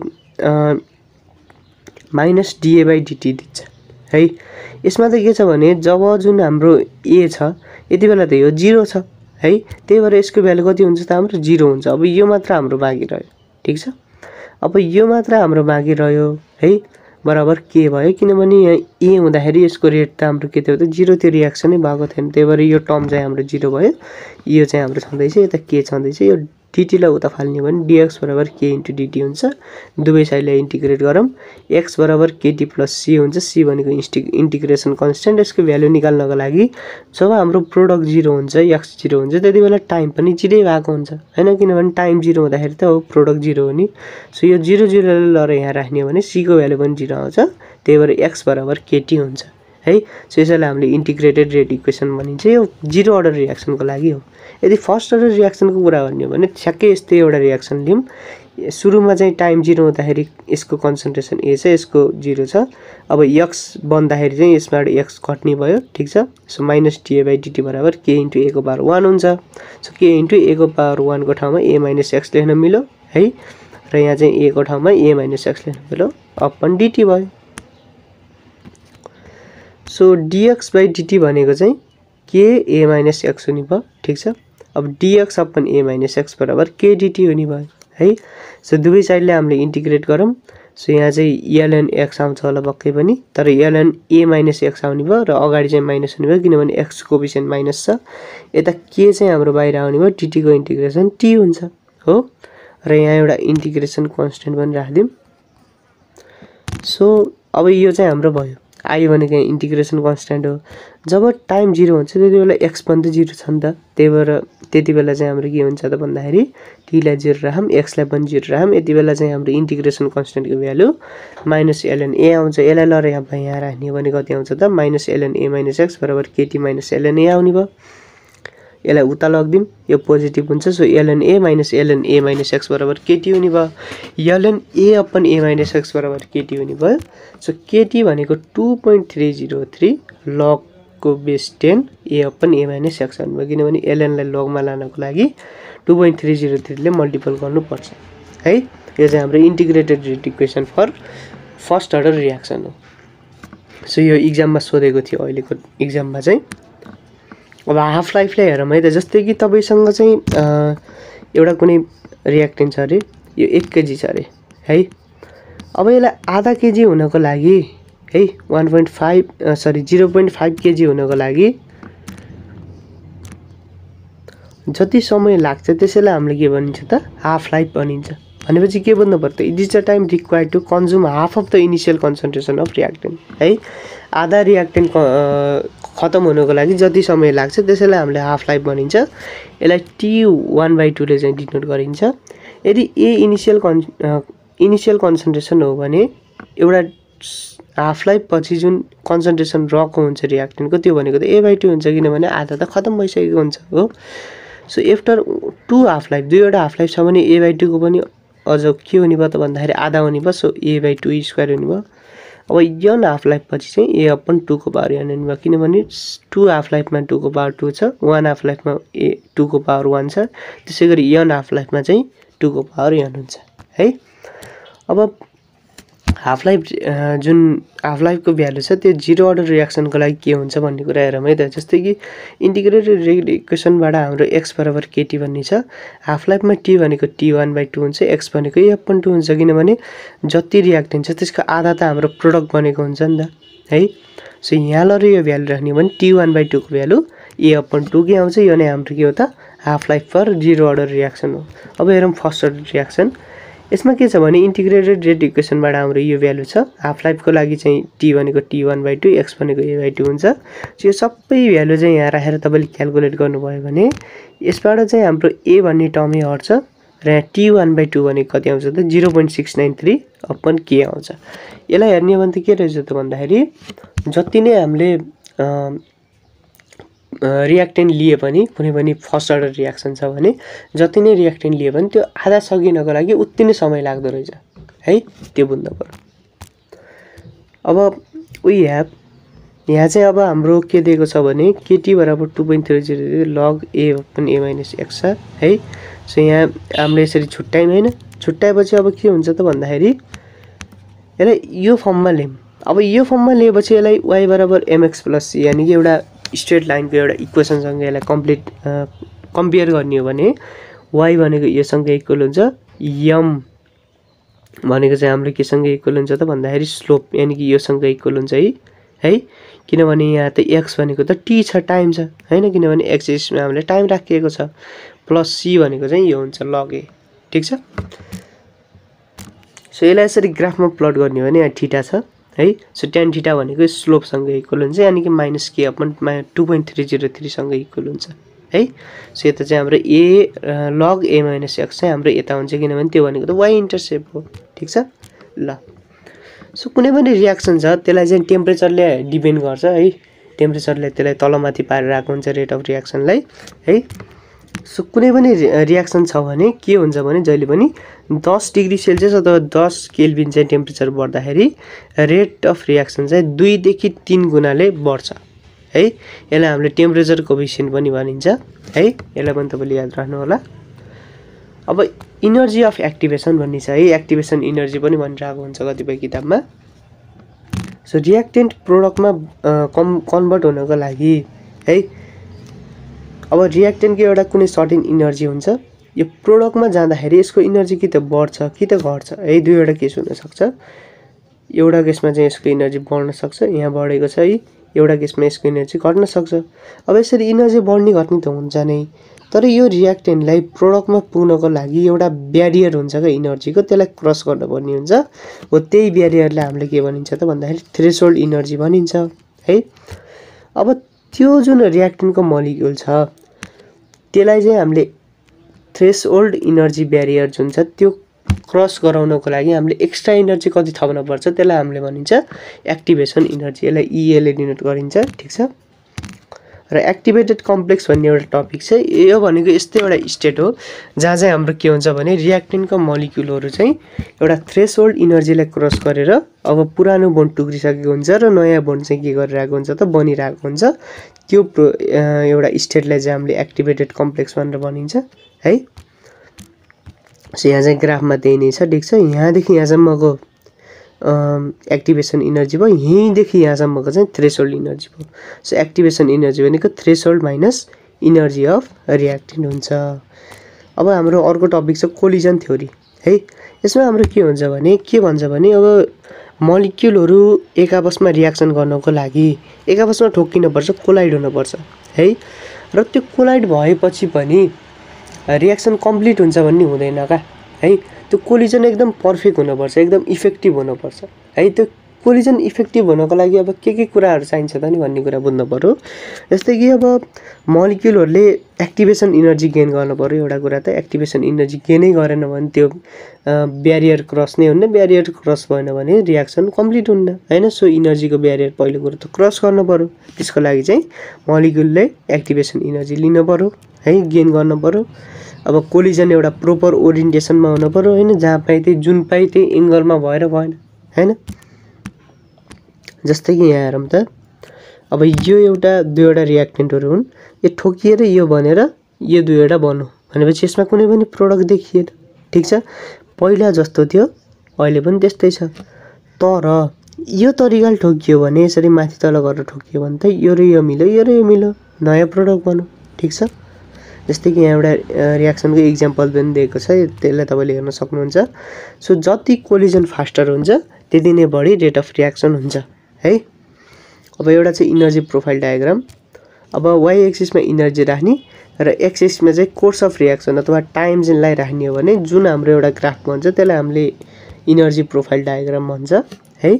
-dA/dt दिन्छ है। यसमा त के छ भने जब जुन हाम्रो A छ यतिबेला त यो 0 छ है, त्यही भएर यसको भ्यालु कति हुन्छ त हाम्रो 0 हुन्छ। अब यो मात्र हाम्रो बाँकी रह्यो, ठीक छ। अब यो मात्र हाम्रो बाँकी रह्यो है बराबर K भयो किनभने यहाँ A हुँदाखेरि यसको रेट त हाम्रो के थियो त 0 थियो, रियाक्सनै भएको थिएन, त्यही भएर यो टर्म चाहिँ हाम्रो 0 भयो। यो चाहिँ हाम्रो छँदैछ, यता K छँदैछ, यो dt लाई उता फाल्ने हो भने dx बराबर K * dt हुन्छ। दुवै साइडलाई इन्टिग्रेट गरौँ, x बराबर kt + c हुन्छ। c भनेको इन्टिग्रेसन कन्स्टेन्ट, यसको भ्यालु निकाल्नको लागि जब हाम्रो प्रोडक्ट 0 हुन्छ x 0 हुन्छ त्यतिबेला टाइम पनि 0 भएको हुन्छ हैन, किनभने टाइम 0 हुँदाखेरि त हो प्रोडक्ट 0 हो नि। सो यो 0 0 लएर यहाँ राख्ने हो भने c को भ्यालु पनि 0 आउँछ, त्यही भएर x बराबर kt हुन्छ है। सो यसैलाई हामीले इन्टिग्रेटेड रेट इक्वेसन भनिन्छ। यो 0 अर्डर रियाक्सनको लागि हो। यदि फर्स्ट अर्डर रियाक्सनको कुरा गर्ने हो भने ठ्याक्कै यस्तै एउटा रियाक्सन लियौँ। सुरुमा चाहिँ टाइम 0 हुँदाखेरि यसको कन्सन्ट्रेसन A छ, यसको 0 छ। अब x बन्दाखेरि चाहिँ यसबाट x घट्ने भयो, ठीक छ। सो -dA/dt बराबर K * A को पावर 1 हुन्छ। सो K * A को पावर 1 को ठाउँमा A - x लेख्न मिल्यो है, र यहाँ चाहिँ A को ठाउँमा A - x लेख्न मिल्यो अपन dt भयो। सो dx/dt भनेको चाहिँ K A - x हुने भयो, ठीक छ। अब dx अपन A - x बराबर K dt हुने भयो है। सो दुवै साइडले हामीले इन्टिग्रेट गरौँ। सो यहाँ चाहिँ ln x आउँछ होला पक्कै पनि, तर ln a माइनस x आउने भयो र अगाडि चाहिँ माइनस हुने भयो किनभने x कोएफिसिएन्ट माइनस छ। यता k चाहिँ हाम्रो बाहिर आउने भयो, dt को इन्टिग्रेसन t हुन्छ हो। र यहाँ एउटा इन्टिग्रेसन कन्स्टेन्ट पनि राख्दियौँ। सो अब यो चाहिँ हाम्रो भयो, i भनेको यहाँ इन्टिग्रेसन कन्स्टेन्ट हो। जब टाइम 0 हुन्छ त्यति बेला x पनि त 0 छ नि त, त्यही भएर त्यति बेला चाहिँ हाम्रो के हुन्छ त भन्दाखेरि t लाई 0 राखौँ, x लाई पनि 0 राखौँ। यति बेला चाहिँ हाम्रो इन्टिग्रेसन कन्स्टेन्टको भ्यालु माइनस ln a आउँछ। यसलाई लर यहाँ राख्ने भने कति आउँछ त, minus ln a minus x बराबर kt माइनस ln a आउने भयो। यसलाई उता लगिदिउँ, यो पोजिटिभ हुन्छ। So ln a minus x बराबर kt हुने भयो। ln a upon a minus x बराबर kt हुने भयो। सो kt भनेको 2.303 log को base 10 a upon a minus x हुने भयो, किनभने ln लाई लगमा लानको लागि 2.303 ले मल्टिपल गर्नुपर्छ है। यो चाहिँ हाम्रो integrated rate equation for first order reaction हो। सो यो इक्जाममा सोधेको थियो, अहिलेको इक्जाममा चाहिँ। अब हाफ लाइफलाई हेरौँ है त, जस्तै कि तपाईसँग चाहिँ एउटा कुनै रियाक्टेन्ट छ अरे, यो 1 केजी छ अरे है। अब यसलाई आधा केजी हुनको लागि है 0.5 केजी हुनको लागि जति समय लाग्छ त्यसैलाई हामीले के भनिन्छ त, हाफ लाइफ भनिन्छ। भनेपछि के भन्नु पर्यो त, it is the time required to consume half of the initial concentration of reactant है। आधा रियाक्टेन्ट खतम हुनको लागि जति समय लाग्छ त्यसैलाई हामीले हाफ लाइफ भनिन्छ। यसलाई T1/2 ले चाहिँ डिनोट गरिन्छ। यदि ए इनिशियल कन्सन्ट्रेसन हो भने एउटा हाफ लाइफ पछि जुन कन्सन्ट्रेसन रहेको हुन्छ रियाक्टेन्टको त्यो भनेको त A/2 हुन्छ, किनभने आधा त खतम भइसकेको हुन्छ हो। सो आफ्टर 2 हाफ लाइफ, दुईवटा हाफ लाइफ छ भने A/2 को पनि अझ के हुने भयो त भन्दाखेरि आधा हुने भयो। सो A/2 स्क्वायर हुने भयो। अब n हाफ लाइफ पछि चाहिँ a अपन 2 को पावर n हुने भयो, किनभने 2 हाफ लाइफमा 2 को पावर 2 छ, 1 हाफ लाइफमा 2 को पावर 1 छ, त्यसै गरी n हाफ लाइफमा चाहिँ 2 को पावर n हुन्छ है। अब हाफ लाइफ जुन हाफ लाइफको भ्यालु छ त्यो 0 अर्डर रियाक्सनको लागि के हुन्छ भन्ने कुरा हेरौँ है त। जस्तै कि इन्टिग्रेटेड रेट इक्वेसनबाट हाम्रो x बराबर kt भन्ने छ, हाफ लाइफमा t भनेको T1/2 हुन्छ, x भनेको A/2 हुन्छ, किनभने जति रियाक्टेन्ट छ त्यसको आधा त हाम्रो प्रोडक्ट बनेको हुन्छ नि त है। सो यहाँ लर यो भ्यालु राख्ने भने T1/2 को भ्यालु A/2 के आउँछ। यो नै हाम्रो के हो त, half life for 0 order reaction हो। अब हेरौँ फर्स्ट अर्डर रियाक्सन। यसमा के छ भने इन्टिग्रेटेड रेट इक्वेसनबाट हाम्रो यो भ्यालु छ, हाफ लाइफको लागि चाहिँ t भनेको T1/2, x भनेको A/2 हुन्छ। सो यो सबै भ्यालु चाहिँ यहाँ राखेर तपाईले क्याल्कुलेट गर्नुभयो भने यसबाट चाहिँ हाम्रो a भन्ने टर्मै हट्छ र यहाँ T1/2 भनेको कति आउँछ त, 0.693 अपन k आउँछ। यसलाई हेर्ने हो भने त के रहेछ त भन्दाखेरि जति नै हामीले रियाक्टेन्ट लिए पनि कुनै पनि फर्स्ट अर्डर रियाक्सन छ भने जति नै रियाक्टेन्ट लिए पनि त्यो आधा सकिनको लागि उति नै समय लाग्दो रहेछ है, त्यो बुझ्नु पर्यो। अब वी ह्याभ यहाँ चाहिँ अब हाम्रो के दिएको छ भने kt बराबर 2.303 log a upon a minus x छ है। सो यहाँ हामीले यसरी छुट्यायौँ हैन, छुट्याएपछि अब के हुन्छ त भन्दाखेरि यसलाई यो फर्ममा ल्यायौँ। अब यो फर्ममा लिएपछि यसलाई y बराबर mx प्लस c यानी कि एउटा स्ट्रेट लाइनको एउटा इक्वेसनसँग यसलाई कम्पेयर गर्ने हो भने y भनेको योसँग इक्वल हुन्छ, m भनेको चाहिँ हाम्रो केसँग इक्वल हुन्छ त भन्दाखेरि स्लोप यानी कि योसँग इक्वल हुन्छ है। किनभने यहाँ त x भनेको त t छ, टाइम छ हैन, किनभने x एक्सिसमा हामीले टाइम राखिएको छ, प्लस c भनेको चाहिँ यो हुन्छ log a, ठीक छ। सो यसलाई यसरी ग्राफमा प्लट गर्ने हो भने यहाँ थीटा छ है। सो tan थीटा भनेको स्लोपसँग इक्वल हुन्छ, यानी कि माइनस k अपन 2.303 सँग इक्वल हुन्छ है। सो यता चाहिँ हाम्रो a log a minus x चाहिँ हाम्रो यता हुन्छ, किनभने त्यो भनेको त y इन्टरसेप्ट हो, ठीक छ ल। सो कुनै पनि रियाक्सन छ त्यसलाई चाहिँ टेम्परेचरले डिपेन्ड गर्छ है, टेम्परेचरले त्यसलाई तलमाथि पारेर राखेको हुन्छ रेट अफ रियाक्सनलाई है। सो कुनै पनि रियाक्सन छ भने के हुन्छ भने जहिले पनि 10 डिग्री सेल्सियस अथवा 10 केल्भिन चाहिँ टेम्परेचर बढ्दाखेरि रेट अफ रियाक्सन चाहिँ 2 देखि 3 गुणाले बढ्छ है। यसलाई हामीले टेम्परेचर कोएफिसिएन्ट पनि भनिन्छ है, यसलाई पनि तपाईले याद राख्नु होला। अब इनर्जी अफ एक्टिभेसन भन्ने छ है, एक्टिभेसन इनर्जी पनि भनिरहेको हुन्छ कतिपय किताबमा। सो रियाक्टेन्ट प्रोडक्टमा कन्भर्ट हुनको लागि है, अब रियाक्टेन्टको एउटा कुनै सर्टेन इनर्जी हुन्छ, यो प्रोडक्टमा जाँदाखेरि यसको इनर्जी कि त बढ्छ कि त घट्छ है, दुईवटा केस हुन सक्छ। एउटा केसमा चाहिँ यसको इनर्जी बढ्न सक्छ, यहाँ बढेको छ है, एउटा केसमा यसको इनर्जी घट्न सक्छ। अब यसरी इनर्जी बढ्ने घट्ने त हुन्छ नै, तर यो रियाक्टेन्टलाई प्रोडक्टमा पुग्नको लागि एउटा ब्यारियर हुन्छ क्या इनर्जीको, त्यसलाई क्रस गर्नुपर्ने हुन्छ। हो त्यही ब्यारियरलाई हामीले के भनिन्छ त भन्दाखेरि थ्रेसहोल्ड इनर्जी भनिन्छ है। अब त्यो जुन रियाक्टेन्टको मोलिक्युल छ त्यसलाई चाहिँ हामीले थ्रेसहोल्ड इनर्जी ब्यारियर जुन छ त्यो क्रस गराउनको लागि हामीले एक्स्ट्रा इनर्जी कति थप्न पर्छ त्यसलाई हामीले भनिन्छ एक्टिभेसन इनर्जी, यसलाई इएले डिनोट गरिन्छ, ठिक छ। र एक्टिभेटेड कम्प्लेक्स भन्ने एउटा टपिक छ, यो भनेको यस्तै एउटा स्टेट हो जहाँ चाहिँ हाम्रो के हुन्छ भने रियाक्टेन्टको मोलिक्युलहरू चाहिँ एउटा थ्रेसहोल्ड इनर्जीलाई क्रस गरेर अब पुरानो बोन्ड टुक्रिसकेको हुन्छ र नयाँ बोन्ड चाहिँ के गरिरहेको हुन्छ त बनिरहेको हुन्छ। त्यो एउटा स्टेटलाई चाहिँ हामीले एक्टिभेटेड कम्प्लेक्स भनेर भनिन्छ है। सो यहाँ चाहिँ ग्राफमा त्यही नै छ, ठिक छ। यहाँदेखि यहाँसम्मको एक्टिभेसन इनर्जी भयो, यहीँदेखि यहाँसम्मको चाहिँ थ्रेसहोल्ड इनर्जी भयो। सो एक्टिभेसन इनर्जी भनेको threshold minus energy of reactant हुन्छ। अब हाम्रो अर्को टपिक छ कोलिजन थ्योरी है। यसमा हाम्रो के हुन्छ भने के भन्छ भने अब मोलिक्युलहरू एक आपसमा रियाक्सन गर्नको लागि एक आपसमा ठोक्किनुपर्छ, कोलाइड हुनुपर्छ है। र त्यो कोलाइड भएपछि पनि रियाक्सन कम्प्लिट हुन्छ भन्ने हुँदैन का है। त्यो कोलिजन एकदम पर्फेक्ट हुनुपर्छ, एकदम इफेक्टिभ हुनुपर्छ है। त्यो कोलिजन इफेक्टिभ हुनको लागि अब के कुराहरू चाहिन्छ त नि भन्ने कुरा बुझ्नु पर्यो। जस्तै कि अब मोलिक्युलहरूले एक्टिभेसन इनर्जी गेन गर्नु पर्यो, एउटा कुरा त एक्टिभेसन इनर्जी गेनै गरेन भने त्यो ब्यारियर क्रस नै हुन्न, ब्यारियर क्रस भएन भने रियाक्सन कम्प्लिट हुन्न हैन। सो इनर्जीको ब्यारियर पहिलो कुरो त क्रस गर्नु पर्यो, त्यसको लागि चाहिँ मोलिक्युलले एक्टिभेसन इनर्जी लिनु पर्यो है, गेन गर्नु पर्यो। अब कोलिजन एउटा प्रोपर ओरिएन्टेसनमा हुनु पर्यो हैन, जहाँ पाए त्यही जुन पाए त्यही एङ्गलमा भएर भएन हैन। जस्तै कि यहाँ हेरौँ त, अब यो एउटा दुईवटा रियाक्टेन्टहरू हुन्, यो ठोकिएर यो बनेर यो दुईवटा बन्यो भनेपछि यसमा कुनै पनि प्रोडक्ट देखिएन, ठिक छ। पहिला जस्तो थियो अहिले पनि त्यस्तै छ, तर यो तरिकाले ठोकियो भने यसरी माथि तल गरेर ठोकियो भने त यो र यो मिल्यो, यो र यो मिल्यो, नयाँ प्रोडक्ट बन्यो, ठिक छ। जस्तै कि यहाँ एउटा रियाक्सनको इक्जाम्पल पनि दिएको छ, त्यसलाई तपाईँले हेर्न सक्नुहुन्छ। सो जति कोलिजन फास्टर हुन्छ त्यति नै बढी रेट अफ रियाक्सन हुन्छ है। अब एउटा चाहिँ इनर्जी प्रोफाइल डायग्राम। अब वाइ एक्सिसमा इनर्जी राख्ने र एक्स एक्सिसमा चाहिँ कोर्स अफ रियाक्सन अथवा टाइम चाहिँ राख्ने हो भने जुन हाम्रो एउटा ग्राफ भन्छ त्यसलाई हामीले इनर्जी प्रोफाइल डायग्राम भन्छ है।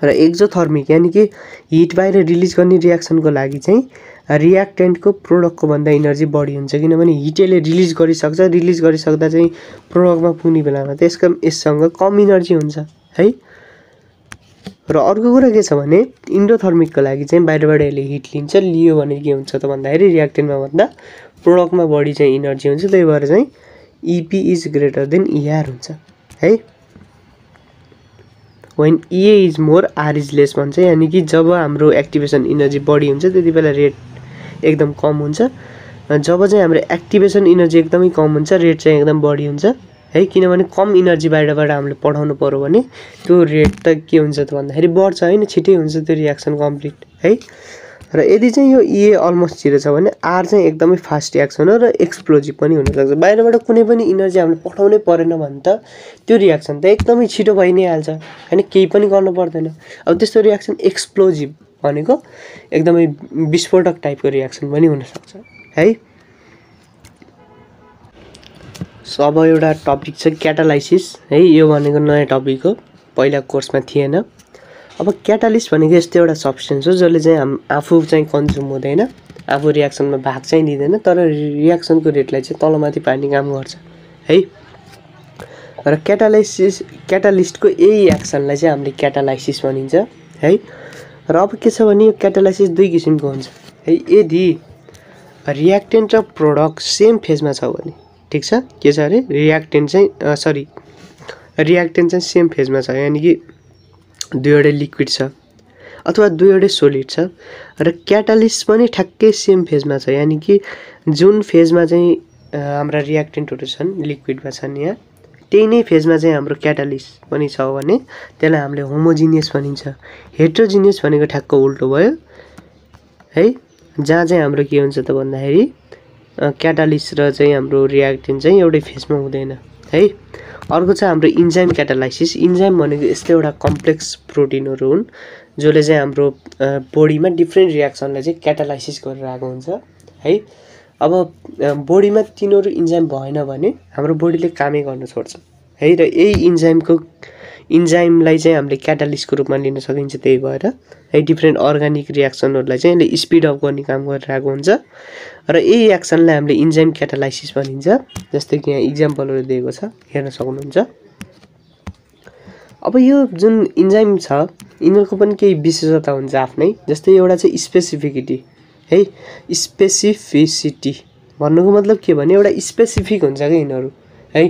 र एक्जोथर्मिक यानि कि हिट बाहिर रिलिज गर्ने रियाक्सनको लागि चाहिँ रियाक्टेन्टको प्रोडक्टको भन्दा इनर्जी बढी हुन्छ, किनभने हिटले रिलिज गरिसक्छ, रिलिज गरिसक्दा चाहिँ प्रोडक्टमा पुग्ने बेलामा यससँग कम इनर्जी हुन्छ है। र अर्को कुरा के छ भने इन्डोथर्मिकको लागि चाहिँ बाहिरबाट यसले हिट लिन्छ, लियो भने के हुन्छ त भन्दाखेरि रियाक्टेन्टमा भन्दा प्रोडक्टमा बढी चाहिँ इनर्जी हुन्छ, त्यही भएर चाहिँ EP is greater than ER हुन्छ है। When EA is more R is less भन्छ, यानि कि जब हाम्रो एक्टिभेसन इनर्जी बढी हुन्छ त्यति बेला रेट एकदम कम हुन्छ, जब चाहिँ हाम्रो एक्टिभेसन इनर्जी एकदमै कम हुन्छ रेट चाहिँ एकदम बढी हुन्छ है। किनभने कम इनर्जी बाहिरबाट हामीले पठाउनु पर्यो भने त्यो रेट त के हुन्छ त भन्दाखेरि बढ्छ हैन, छिटै हुन्छ त्यो रियाक्सन कम्प्लिट है। र यदि चाहिँ यो इए अलमोस्ट 0 छ भने आर चाहिँ एकदमै फास्ट रियाक्सन हो र एक्सप्लोजिभ पनि हुनसक्छ। बाहिरबाट कुनै पनि इनर्जी हामीले पठाउनै परेन भने त त्यो रियाक्सन त एकदमै छिटो भइ नै हाल्छ हैन, केही पनि गर्नु पर्दैन। अब त्यस्तो रियाक्सन एक्सप्लोजिभ भनेको एकदमै विस्फोटक टाइपको रियाक्सन पनि हुनसक्छ है। सो अब एउटा टपिक छ क्याटालाइसिस है, यो भनेको नयाँ टपिक हो, पहिला कोर्समा थिएन। अब क्याटालिस्ट भनेको यस्तो एउटा सब्सटेन्स हो जसले चाहिँ आफू चाहिँ कन्ज्युम हुँदैन, आफू रियाक्सनमा भाग चाहिँ लिँदैन, तर रियाक्सनको रेटलाई चाहिँ तलमाथि पार्ने काम गर्छ है। र क्याटालिस्टको यही एक्सनलाई चाहिँ हामीले क्याटालाइसिस भनिन्छ है। र अब के छ भने यो क्याटालाइसिस दुई किसिमको हुन्छ है। यदि रियाक्टेन्ट र प्रोडक्ट सेम फेजमा छ भने, ठिक छ, के छ अरे रियाक्टेन्ट चाहिँ सेम फेजमा छ, यानि कि दुईवटै लिक्विड छ अथवा दुईवटै सोलिड छ। र क्याटालिस्ट पनि ठ्याक्कै सेम फेजमा छ, यानि कि जुन फेजमा चाहिँ हाम्रा रियाक्टेन्टहरू छन् लिक्विडमा छन् यहाँ त्यही नै फेजमा चाहिँ हाम्रो क्याटालिस्ट पनि छ भने त्यसलाई हामीले होमोजिनियस भनिन्छ। हेट्रोजिनियस भनेको ठ्याक्क उल्टो भयो है, जहाँ चाहिँ हाम्रो के हुन्छ त भन्दाखेरि क्याटालिस्ट र चाहिँ हाम्रो रियाक्टेन्ट चाहिँ एउटै फेजमा हुँदैन है। अर्को चाहिँ हाम्रो इन्जाइम क्याटालाइसिस। इन्जाइम भनेको यस्तो एउटा कम्प्लेक्स प्रोटिनहरू हुन् जसले चाहिँ हाम्रो बडीमा डिफ्रेन्ट रियाक्सनलाई चाहिँ क्याटालाइसिस गरेर आएको हुन्छ है। अब बडीमा तिनीहरू इन्जाइम भएन भने हाम्रो बडीले कामै गर्न छोड्छ है। र यही इन्जाइमलाई चाहिँ हामीले क्याटालिस्टको रूपमा लिन सकिन्छ। त्यही भएर है डिफ्रेन्ट अर्ग्यानिक रियाक्सनहरूलाई चाहिँ यसले स्पिड अप गर्ने काम गरिरहेको हुन्छ र यही एक्सनलाई हामीले इन्जाइम क्याटालाइसिस भनिन्छ। जस्तै कि यहाँ इक्जाम्पलहरू दिएको छ, हेर्न सक्नुहुन्छ। अब यो जुन इन्जाइम छ यिनीहरूको पनि केही विशेषता हुन्छ आफ्नै। जस्तै एउटा चाहिँ स्पेसिफिसिटी है। स्पेसिफिसिटी भन्नुको मतलब के भने एउटा स्पेसिफिक हुन्छ क्या यिनीहरू है।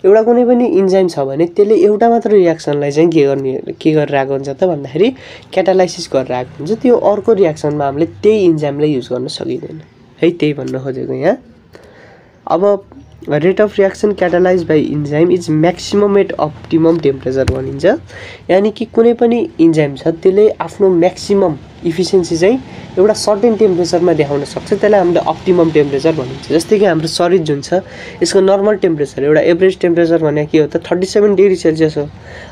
एउटा कुनै पनि इन्जाइम छ भने त्यसले एउटा मात्र रियाक्सनलाई चाहिँ के गरेर आएको हुन्छ त भन्दाखेरि क्याटालाइसिस गरेर आएको हुन्छ। त्यो अर्को रियाक्सनमा हामीले त्यही इन्जाइमलाई युज गर्न सकिँदैन है, त्यही भन्न खोजेको यहाँ। अब rate of reaction catalyse by enzyme is maximum at optimum temperature भनिन्छ। यानि कि कुनै पनि इन्जाइम छ त्यसले आफ्नो म्याक्सिमम इफिसियन्सी चाहिँ एउटा सर्टेन टेम्परेचरमा देखाउन सक्छ, त्यसलाई हामीले अप्टिमम टेम्परेचर भनिन्छ। जस्तै कि हाम्रो शरीर जुन छ यसको नर्मल टेम्परेचर, एउटा एभरेज टेम्परेचर भनेको के हो त 37 डिग्री सेल्सियस हो।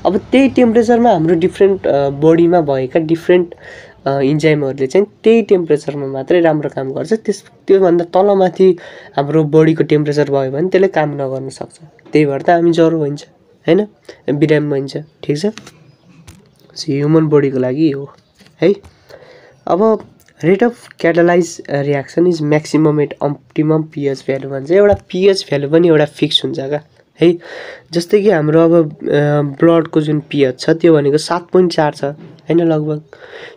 अब त्यही टेम्परेचरमा हाम्रो डिफ्रेन्ट बडीमा भएका डिफ्रेन्ट इन्जाइमहरूले चाहिँ त्यही टेम्परेचरमा मात्रै राम्रो काम गर्छ। त्योभन्दा तलमाथि हाम्रो बडीको टेम्परेचर भयो भने त्यसले काम नगर्न सक्छ। त्यही भएर त हामी ज्वरो भइन्छ हैन, बिरामी भइन्छ, ठिक छ। ह्युमन बडीको लागि हो है। अब rate of catalyse reaction is maximum at optimum pH value भन्छ। एउटा पिएच भ्यालु पनि एउटा फिक्स हुन्छ क्या है। जस्तै कि हाम्रो अब ब्लडको जुन पिएच छ त्यो भनेको 7.4 छ हैन लगभग।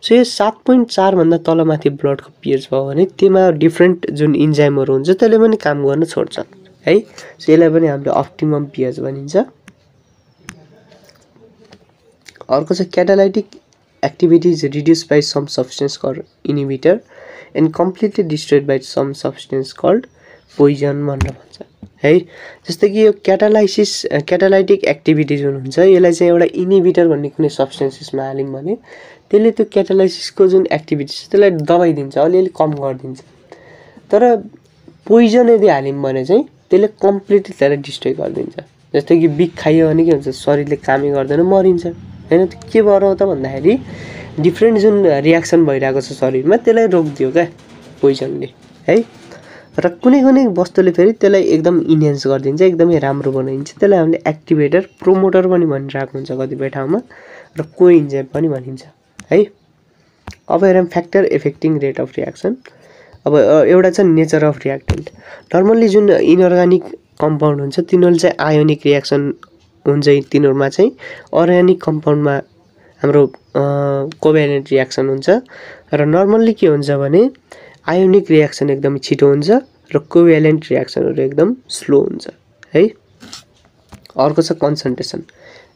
सो यो 7.4 भन्दा तलमाथि ब्लडको पिएच भयो भने त्यसमा डिफ्रेन्ट जुन इन्जाइमहरू हुन्छ त्यसले पनि काम गर्न छोड्छ है। सो यसलाई पनि हामीले अप्टिमम पिएच भनिन्छ। अर्को चाहिँ catalytic activity is reduced by some substance called inhibitor and completely destroyed by some substance called poison भनेर भन्छ है। जस्तै कि यो क्याटालाइटिक एक्टिभिटी जुन हुन्छ यसलाई चाहिँ एउटा इन्हिबिटर भन्ने कुनै सब्सटेन्सेसमा हाल्यौँ भने त्यसले त्यो क्याटालाइसिसको जुन एक्टिभिटी छ त्यसलाई दबाइदिन्छ, अलिअलि कम गरिदिन्छ। तर पोइजन यदि हाल्यौँ भने चाहिँ त्यसले कम्प्लिटली त्यसलाई डिस्ट्रोय गरिदिन्छ। जस्तै कि बिख खाइयो भने के हुन्छ, शरीरले कामै गर्दैन, मरिन्छ हैन। के भएर हो त भन्दाखेरि डिफ्रेन्ट जुन रियाक्सन भइरहेको छ शरीरमा त्यसलाई रोकिदियो क्या पोइजनले है। र कुनै वस्तुले फेरि त्यसलाई एकदम इन्हेन्स गरिदिन्छ, एकदमै राम्रो बनाइदिन्छ। त्यसलाई हामीले एक्टिभेटर, प्रोमोटर पनि भनिरहेको हुन्छ कतिपय ठाउँमा, र कोइन्जाइम पनि भनिन्छ है। अब हेरौँ factor affecting rate of reaction. अब एउटा चाहिँ नेचर अफ रियाक्टेन्ट। नर्मल्ली जुन इनअर्गानिक कम्पाउन्ड हुन्छ तिनीहरूले चाहिँ आयोनिक रियाक्सन हुन्छ, तिनीहरूमा चाहिँ अर्ग्यानिक कम्पाउन्डमा हाम्रो कोभ्यालेन्ट रियाक्सन हुन्छ। र नर्मल्ली के हुन्छ भने आयोनिक रियाक्सन एकदम छिटो हुन्छ र कोभ्यालेन्ट रियाक्सनहरू एकदम स्लो हुन्छ है। अर्को छ कन्सन्ट्रेसन।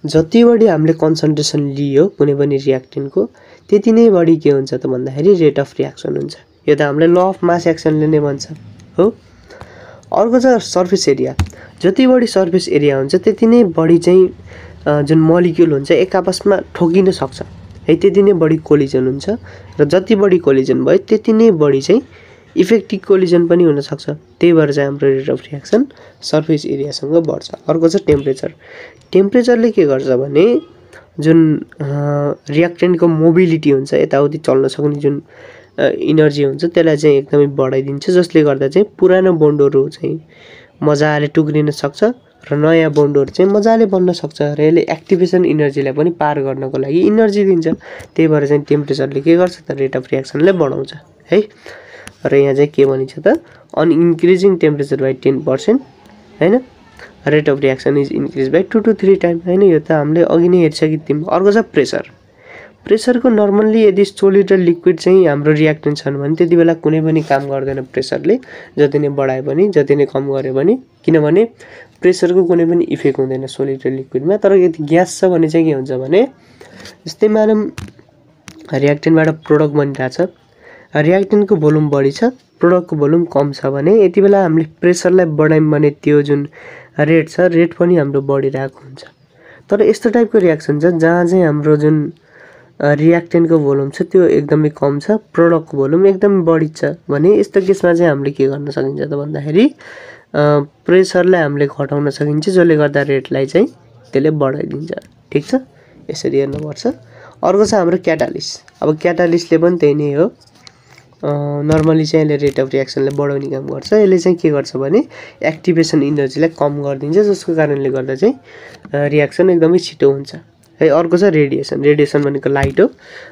जति बढी हामीले कन्सन्ट्रेसन लियो कुनै पनि रियाक्टेन्टको त्यति नै बढी के हुन्छ त भन्दाखेरि रेट अफ रियाक्सन हुन्छ। यो त हामीले ल अफ मास एक्सनले नै भन्छ हो। अर्को छ सर्फेस एरिया। जति बढी सर्फेस एरिया हुन्छ त्यति नै बढी चाहिँ जुन मलिक्युल हुन्छ एक आपसमा ठोकिन सक्छ है, त्यति नै बढी कोलिजन हुन्छ। र जति बढी कोलिजन भयो त्यति नै बढी चाहिँ इफेक्टिभ कोलिजन पनि हुनसक्छ। त्यही भएर चाहिँ हाम्रो रेट अफ रियाक्सन सर्फेस एरियासँग बढ्छ। अर्को छ टेम्परेचर। टेम्परेचरले के गर्छ भने जुन रियाक्टेन्टको मोबिलिटी हुन्छ, यताउति चल्न सक्ने जुन इनर्जी हुन्छ त्यसलाई चाहिँ एकदमै बढाइदिन्छ, जसले गर्दा चाहिँ पुरानो बोन्डहरू चाहिँ मजाले टुक्रिन सक्छ र नयाँ बोन्डहरू चाहिँ मजाले बन्न सक्छ। र यसले एक्टिभेसन इनर्जीलाई पनि पार गर्नको लागि इनर्जी दिन्छ। त्यही भएर चाहिँ टेम्परेचरले के गर्छ त रेट अफ रियाक्सनलाई बढाउँछ है। र यहाँ चाहिँ के भनिन्छ त अन इन्क्रिजिङ टेम्परेचर बाई 10% हैन, rate of reaction is increase by 2 to 3 time हैन। यो त हामीले अघि नै हेरिसकेको थियौँ। अर्को छ प्रेसर। प्रेसरको नर्मल्ली यदि सोलिड र लिक्विड चाहिँ हाम्रो रियाक्टेन्ट छन् भने त्यति बेला कुनै पनि काम गर्दैन प्रेसरले, जति नै बढाए पनि जति नै कम गरे पनि, किनभने प्रेसरको कुनै पनि इफेक्ट हुँदैन सोलिड र लिक्विडमा। तर यदि ग्यास छ भने चाहिँ के हुन्छ भने जस्तै मानौँ रियाक्टेन्टबाट प्रोडक्ट बनिरहेछ, रियाक्टेन्टको भोल्युम बढी छ, प्रोडक्टको भोल्युम कम छ भने यति बेला हामीले प्रेसरलाई बढायौँ भने त्यो जुन रेट छ रेट पनि हाम्रो बढिरहेको हुन्छ। तर यस्तो टाइपको रियाक्सन छ जहाँ चाहिँ हाम्रो जुन रियाक्टेन्टको भोल्युम छ त्यो एकदमै कम छ, प्रोडक्टको भोल्युम एकदमै बढी छ भने यस्तो केसमा चाहिँ हामीले के गर्न सकिन्छ त भन्दाखेरि प्रेसरलाई हामीले घटाउन सकिन्छ, जसले गर्दा रेटलाई चाहिँ त्यसले बढाइदिन्छ। ठिक छ, यसरी हेर्नुपर्छ। अर्को छ हाम्रो क्याटालिस्ट। अब क्याटालिस्टले पनि त्यही नै हो, नर्मली चाहिँ यसले रेट अफ रियाक्सनलाई बढाउने काम गर्छ। यसले चाहिँ के गर्छ भने एक्टिभेसन इनर्जीलाई कम गरिदिन्छ, जसको कारणले गर्दा चाहिँ रियाक्सन एकदमै छिटो हुन्छ है। अर्को छ रेडिएसन। रेडिएसन भनेको लाइट हो।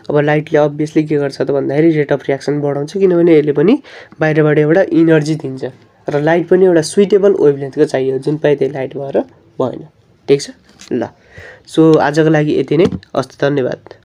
अब लाइटले अभियसली के गर्छ त भन्दाखेरि रेट अफ रियाक्सन बढाउँछ, किनभने यसले पनि बाहिरबाट एउटा इनर्जी दिन्छ र लाइट पनि एउटा सुइटेबल वेभलेन्थको चाहियो, जुन पाए त्यही लाइट भएर भएन। ठिक छ ल, सो आजको लागि यति नै। हस्, धन्यवाद।